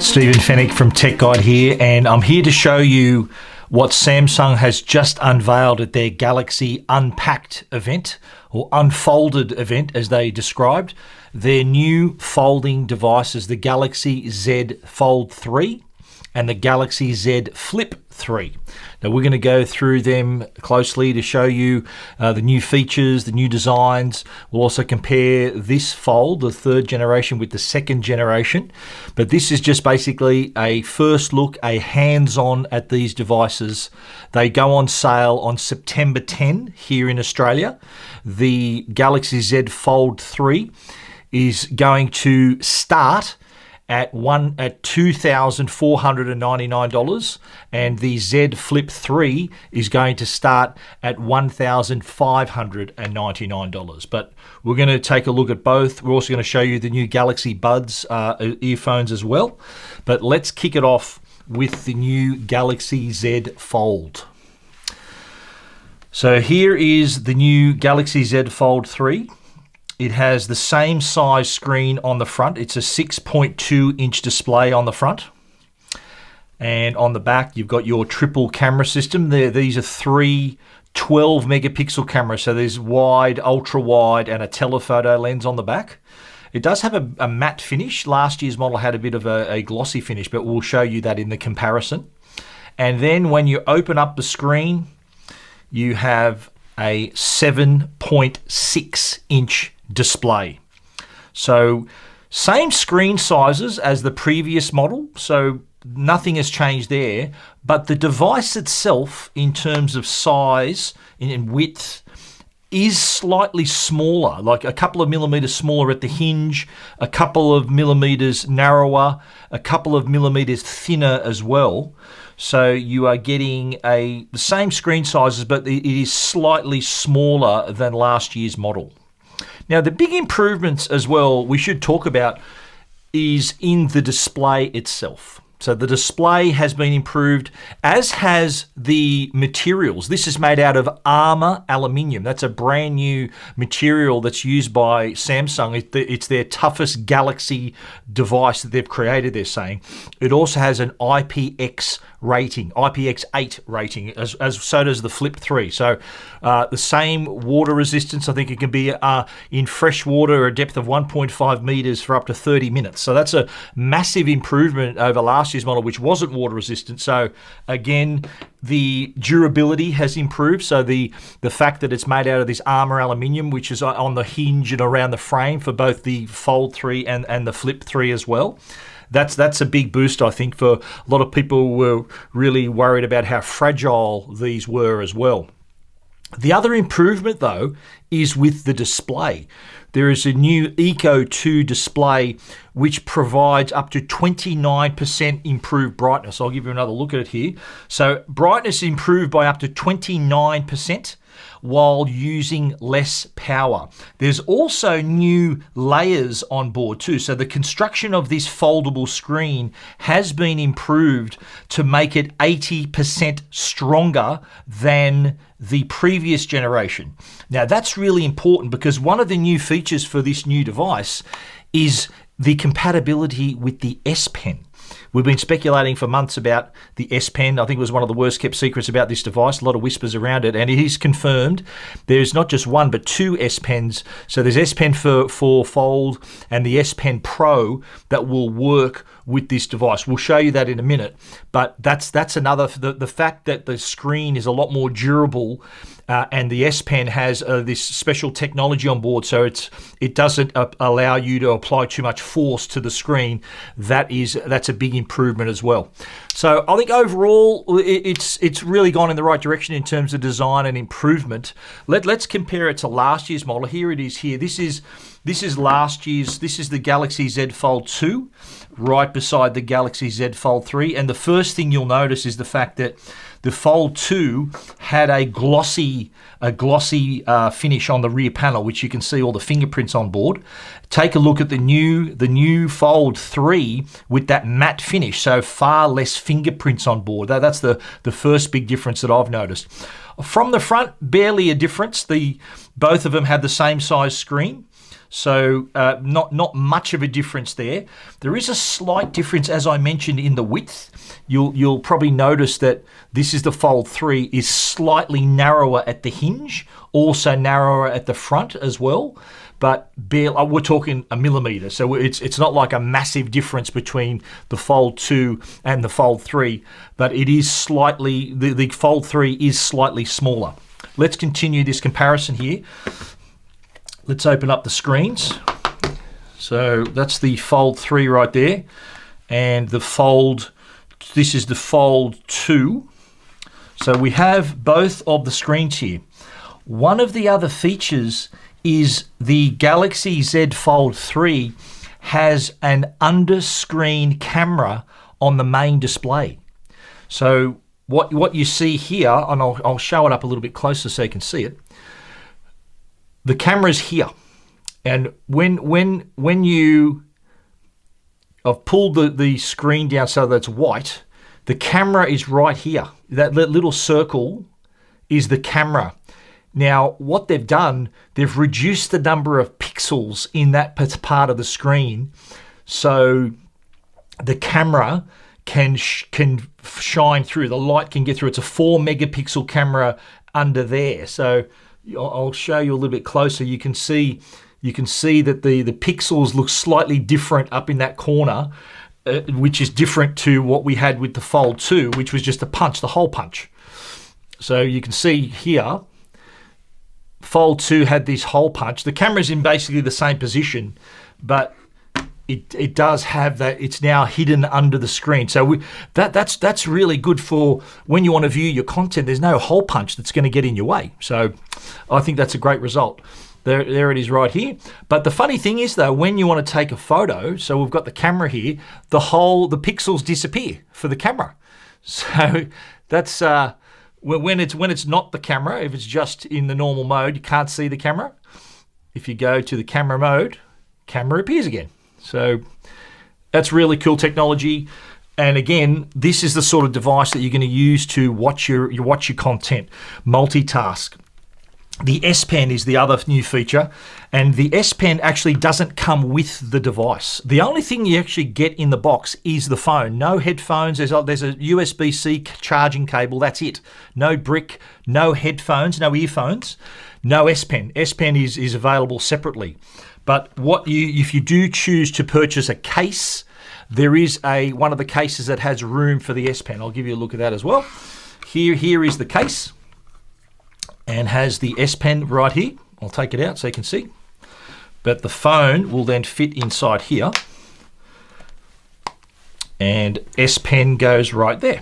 Stephen Fenech from Tech Guide here, and I'm here to show you what Samsung has just unveiled at their Galaxy Unpacked event, or Unfolded event as they described. Their new folding devices, the Galaxy Z Fold 3 and the Galaxy Z Flip 3. Now we're going to go through them closely to show you the new features, the new designs. We'll also compare this fold, the third generation, with the second generation. But this is just basically a first look, a hands-on at these devices. They go on sale on September 10 here in Australia. The Galaxy Z Fold 3 is going to start at $2,499, and the Z Flip 3 is going to start at $1,599. But we're going to take a look at both. We're also going to show you the new Galaxy Buds earphones as well. But let's kick it off with the new Galaxy Z Fold. So here is the new Galaxy Z Fold 3. It has the same size screen on the front. It's a 6.2-inch display on the front. And on the back, you've got your triple camera system. These are three 12-megapixel cameras. So there's wide, ultra-wide, and a telephoto lens on the back. It does have a matte finish. Last year's model had a bit of a glossy finish, but we'll show you that in the comparison. And then when you open up the screen, you have a 7.6-inch display. So same screen sizes as the previous model, so nothing has changed there, but the device itself in terms of size and width is slightly smaller, like a couple of millimeters smaller at the hinge, a couple of millimeters narrower, a couple of millimeters thinner as well. So you are getting the same screen sizes, but it is slightly smaller than last year's model. Now, the big improvements as well we should talk about is in the display itself. So the display has been improved, as has the materials. This is made out of Armor aluminium. That's a brand new material that's used by Samsung. It's their toughest Galaxy device that they've created, they're saying. It also has an IPX rating, IPX8 rating, as so does the Flip 3. So the same water resistance. I think it can be in fresh water a depth of 1.5 meters for up to 30 minutes. So that's a massive improvement over last year's model, which wasn't water resistant. So again, the durability has improved. So the fact that it's made out of this Armor aluminium, which is on the hinge and around the frame for both the Fold 3 and the Flip 3 as well. That's a big boost, I think, for a lot of people who were really worried about how fragile these were as well. The other improvement, though, is with the display. There is a new Eco 2 display which provides up to 29% improved brightness. I'll give you another look at it here. So brightness improved by up to 29% while using less power. There's also new layers on board too. So the construction of this foldable screen has been improved to make it 80% stronger than the previous generation. Now that's really important because one of the new features for this new device is the compatibility with the S Pen. We've been speculating for months about the S Pen. I think it was one of the worst kept secrets about this device, a lot of whispers around it, and it is confirmed. There's not just one, but two S Pens. So there's S Pen for Fold and the S Pen Pro that will work with this device. We'll show you that in a minute, but that's another, the fact that the screen is a lot more durable and the S Pen has this special technology on board, so it doesn't allow you to apply too much force to the screen. That's a big improvement as well. So I think overall it's really gone in the right direction in terms of design and improvement. Let's compare it to last year's model. Here it is. Here this is last year's. This is the Galaxy Z Fold 2, right beside the Galaxy Z Fold 3. And the first thing you'll notice is the fact that the Fold 2 had a glossy finish on the rear panel, which you can see all the fingerprints on board. Take a look at the new Fold 3 with that matte finish, so far less fingerprints on board. That's the first big difference that I've noticed. From the front, barely a difference. Both of them have the same size screen. So not much of a difference there. There is a slight difference, as I mentioned, in the width. You'll probably notice that this is the Fold 3 is slightly narrower at the hinge, also narrower at the front as well. But we're talking a millimetre, so it's not like a massive difference between the Fold 2 and the Fold 3, but it is slightly, the Fold 3 is slightly smaller. Let's continue this comparison here. Let's open up the screens. So that's the Fold 3 right there, and this is the Fold 2. So we have both of the screens here. One of the other features is the Galaxy Z Fold 3 has an under-screen camera on the main display. So what you see here, and I'll show it up a little bit closer so you can see it. The camera's here, and when I've pulled the screen down so that it's white, the camera is right here. That little circle is the camera. Now, what they've done, they've reduced the number of pixels in that part of the screen, so the camera can shine through. The light can get through. It's a 4 megapixel camera under there. So I'll show you a little bit closer. You can see that the pixels look slightly different up in that corner, which is different to what we had with the Fold 2, which was just the hole punch. So you can see here, Fold 2 had this hole punch. The camera's in basically the same position, but it does have that. It's now hidden under the screen. So that's really good for when you want to view your content. There's no hole punch that's going to get in your way. So I think that's a great result. There it is right here. But the funny thing is though, when you want to take a photo, so we've got the camera here, the pixels disappear for the camera. So that's when it's not the camera, if it's just in the normal mode, you can't see the camera. If you go to the camera mode, camera appears again. So that's really cool technology. And again, this is the sort of device that you're going to use to watch your content, multitask. The S Pen is the other new feature, and the S Pen actually doesn't come with the device. The only thing you actually get in the box is the phone. No headphones. There's a USB-C charging cable. That's it. No brick. No headphones. No earphones. No S Pen. S Pen is available separately. But if you do choose to purchase a case, there is one of the cases that has room for the S Pen. I'll give you a look at that as well. Here is the case, and has the S Pen right here. I'll take it out so you can see. But the phone will then fit inside here, and S Pen goes right there.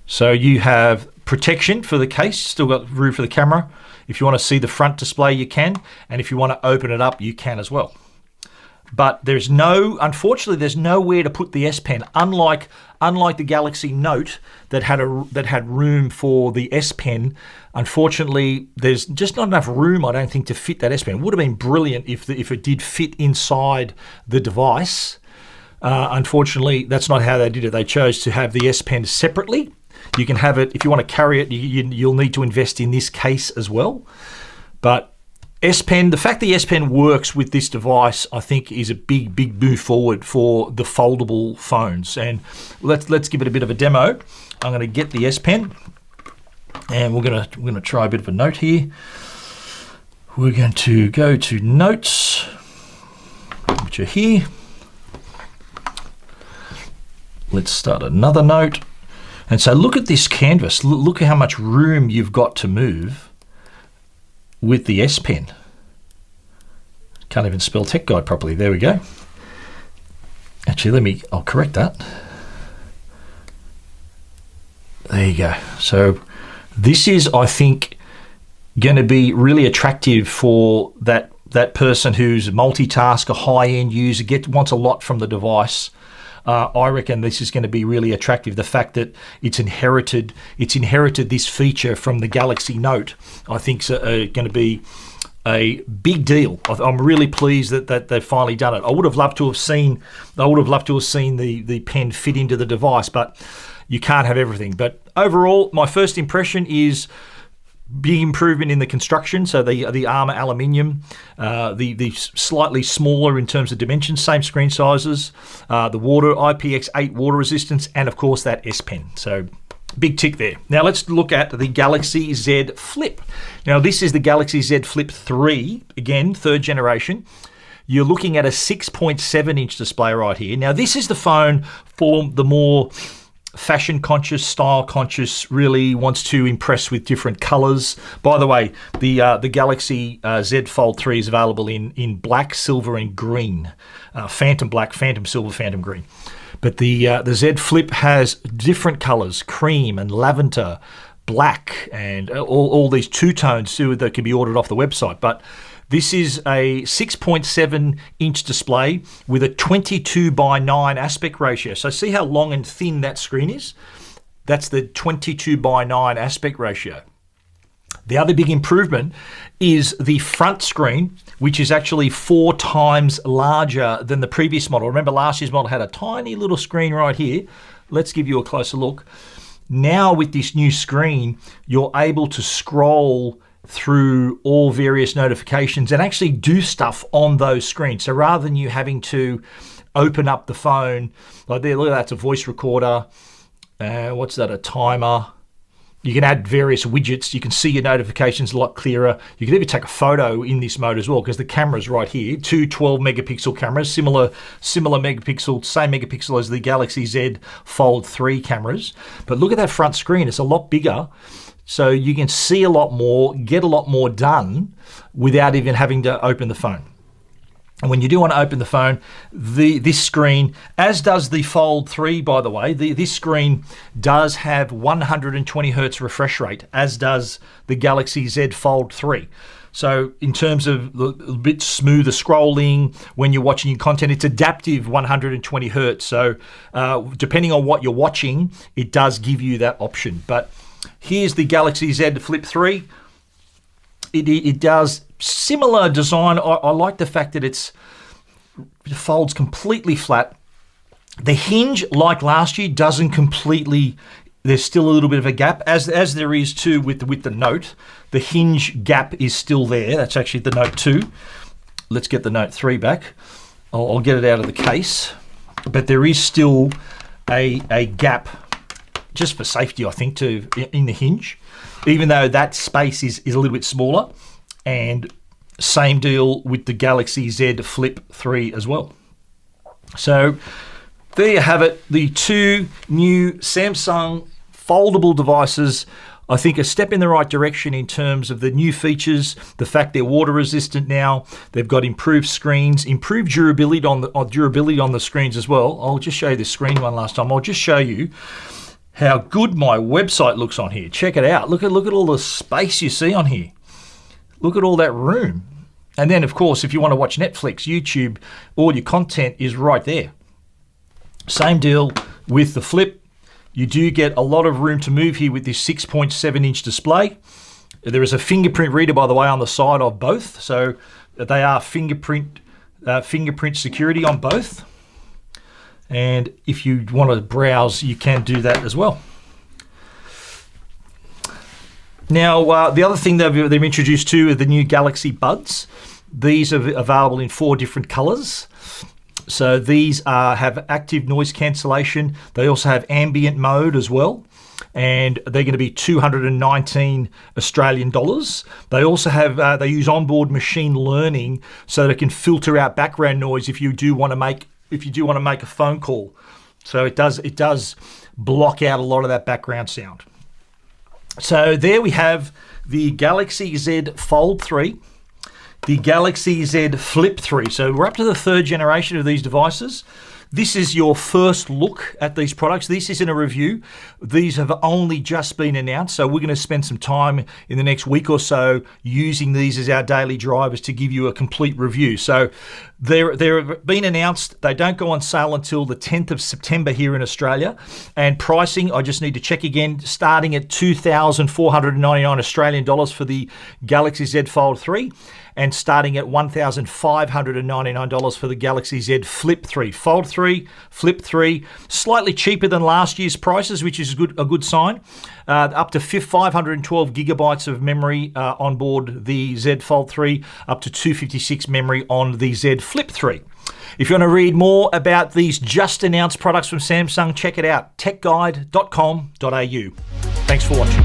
So you have protection for the case, still got room for the camera. If you want to see the front display, you can, and if you want to open it up, you can as well. But unfortunately, there's nowhere to put the S Pen. Unlike the Galaxy Note that had room for the S Pen, unfortunately, there's just not enough room, I don't think, to fit that S Pen. It would have been brilliant if it did fit inside the device. Unfortunately, that's not how they did it. They chose to have the S Pen separately. You can have it, if you want to carry it, you'll need to invest in this case as well. But S Pen, the fact the S Pen works with this device, I think, is a big move forward for the foldable phones. And let's give it a bit of a demo. I'm going to get the S Pen, and we're going to try a bit of a note here. We're going to go to notes, which are here. Let's start another note. And so look at this canvas. Look at how much room you've got to move with the S Pen. Can't even spell Tech Guide properly. There we go. Actually, I'll correct that. There you go. So this is, I think, going to be really attractive for that person who's a multitasker, high-end user, wants a lot from the device. I reckon this is going to be really attractive. The fact that it's inherited this feature from the Galaxy Note, I think, is going to be a big deal. I'm really pleased that they've finally done it. I would have loved to have seen the pen fit into the device, but you can't have everything. But overall, my first impression is Big improvement in the construction, so the armor aluminium, the slightly smaller in terms of dimensions, same screen sizes, the water IPX8 water resistance, and of course that S Pen. So big tick there. Now let's look at the Galaxy Z Flip. Now this is the Galaxy Z Flip 3, again, 3rd generation. You're looking at a 6.7 inch display right here. Now this is the phone for the more fashion conscious, style conscious, really wants to impress with different colors. By the way, the Galaxy Z Fold 3 is available in black, silver, and green. Phantom black, phantom silver, phantom green. But the Z Flip has different colors, cream and lavender, black, and all these two-tones too that can be ordered off the website. But this is a 6.7 inch display with a 22:9 aspect ratio. So see how long and thin that screen is? That's the 22:9 aspect ratio. The other big improvement is the front screen, which is actually 4 times larger than the previous model. Remember last year's model had a tiny little screen right here. Let's give you a closer look. Now with this new screen, you're able to scroll through all various notifications and actually do stuff on those screens. So rather than you having to open up the phone, like there, look, that's a voice recorder. What's that, a timer? You can add various widgets. You can see your notifications a lot clearer. You can even take a photo in this mode as well because the camera's right here. 2 12 megapixel cameras, similar megapixel, same megapixel as the Galaxy Z Fold 3 cameras. But look at that front screen. It's a lot bigger. So you can see a lot more, get a lot more done without even having to open the phone. And when you do want to open the phone, this screen, as does the Fold 3, by the way, this screen does have 120 hertz refresh rate, as does the Galaxy Z Fold 3. So in terms of a bit smoother scrolling, when you're watching your content, it's adaptive 120 hertz. So depending on what you're watching, it does give you that option. But here's the Galaxy Z Flip 3. It does similar design. I like the fact that it folds completely flat. The hinge, like last year, doesn't completely, there's still a little bit of a gap, as there is too with the Note. The hinge gap is still there. That's actually the Note 2. Let's get the Note 3 back. I'll get it out of the case. But there is still a gap, just for safety, I think, in the hinge, even though that space is a little bit smaller. And same deal with the Galaxy Z Flip 3 as well. So there you have it, the 2 new Samsung foldable devices. I think a step in the right direction in terms of the new features, the fact they're water resistant now, they've got improved screens, improved durability on the screens as well. I'll just show you the screen one last time. I'll just show you how good my website looks on here. Check it out. Look at all the space you see on here. Look at all that room. And then, of course, if you want to watch Netflix, YouTube, all your content is right there. Same deal with the Flip. You do get a lot of room to move here with this 6.7 inch display. There is a fingerprint reader, by the way, on the side of both. So they are fingerprint security on both. And if you want to browse, you can do that as well. Now, the other thing they've introduced too are the new Galaxy Buds. These are available in 4 different colors. So these have active noise cancellation. They also have ambient mode as well. And they're going to be 219 Australian dollars. They also have, they use onboard machine learning so that it can filter out background noise if you do want to make a phone call. So it does block out a lot of that background sound. So there we have the Galaxy Z Fold 3, the Galaxy Z Flip 3. So we're up to the 3rd generation of these devices. This is your first look at these products. This isn't a review. These have only just been announced, so we're going to spend some time in the next week or so using these as our daily drivers to give you a complete review. So they're being announced. They don't go on sale until the 10th of September here in Australia. And pricing, I just need to check again, starting at 2,499 Australian dollars for the Galaxy Z Fold 3 and starting at $1,599 for the Galaxy Z Flip 3. Fold 3, Flip 3, slightly cheaper than last year's prices, which is a good sign. Up to 512 gigabytes of memory on board the Z Fold 3, up to 256 memory on the Z Flip 3. If you want to read more about these just announced products from Samsung, check it out, techguide.com.au. Thanks for watching.